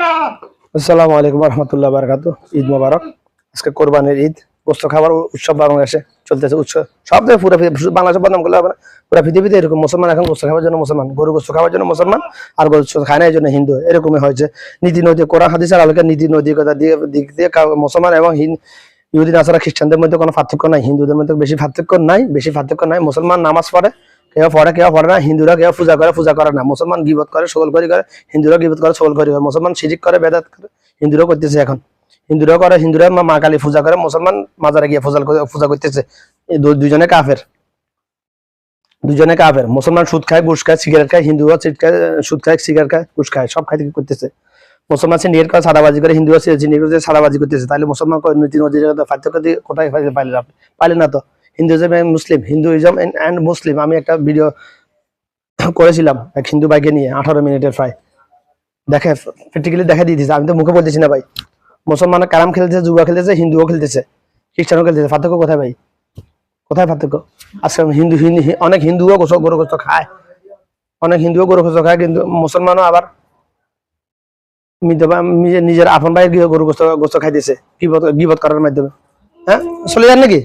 আসসালামু আলাইকুম রহমতুল্লাহ বারাকাতু। ঈদ মোবারক। আজকে কোরবানির ঈদ, গোস্ত খাবার উৎসব বাংলাদেশে চলতেছে। উৎসব সব জায়গায় পুরো বাংলাদেশে বদনাম করলে হবে না, পুরো পৃথিবীতে এরকম। মুসলমান এখন গোস্ত খাওয়ার জন্য মুসলমান, গরু গোস্ত খাওয়ার জন্য মুসলমান, আর গোস্ত খায় না এই জন্য হিন্দু। এরকমই হয়েছে। নীতি নৈতিক কোরআন হাদিসের আলোকে নীতি নৈতিকতা দিক দিয়ে মুসলমান এবং ইহুদি নাসারা খ্রিস্টানদের মধ্যে কোনো পার্থক্য নাই, হিন্দুদের মধ্যে বেশি পার্থক্য নাই। মুসলমান নামাজ পড়ে, কেউ পড়ে না। হিন্দুরা কেউ পূজা করে না। মুসলমান গিবত করে, সগলখড়ি করে, হিন্দুরা গিবত করে, সগলখড়ি করে। মুসলমান শিরিক করে, বেদাত করে, হিন্দুরাও করতেছে এখন। হিন্দুরা মা কালী পূজা করে, মুসলমান মাজারে গিয়ে পূজা করতেছে। দুজনে কাফের। মুসলমান সুদ খায়, ঘুষ খায়, সিগারেট খায়, হিন্দুরা সুদ খায়, সিগারেট খায়, ঘুষ খায়, সব খাইতে করতেছে। মুসলমান সিন্ডিকেট করে, সাদাবাজি করে, হিন্দুরা সিন্ডিকেট করে সাদাবাজি করতেছে। তাহলে মুসলমান নীতি নদীর পার্থক্য দিয়ে কোথায় পাইলেন আপনি? পাইলেন না তো। হিন্দুইজম এন্ড মুসলিম, আমি একটা ভিডিও করেছিলাম এক হিন্দু ভাইকে নিয়ে, 18 মিনিটের প্রায়। দেখে প্র্যাকটিক্যালি দেখা দিয়ে দিয়েছে। আমি তো মুখে বলতেছি না ভাই। মুসলমান ক্যারাম খেলতেছে, জুয়া খেলতেছে, হিন্দুও খেলতেছে, খ্রিস্টানও খেলতেছে। পার্থক্য কোথায় ভাই? কোথায় পার্থক্য? আজকে অনেক হিন্দুও গরু গোস্ত খায়, কিন্তু মুসলমানও আবার নিজের আপন ভাইয়ের গরু গোস্ত খাইতেছে গিবত করার মাধ্যমে। হ্যাঁ, চলে যান নাকি?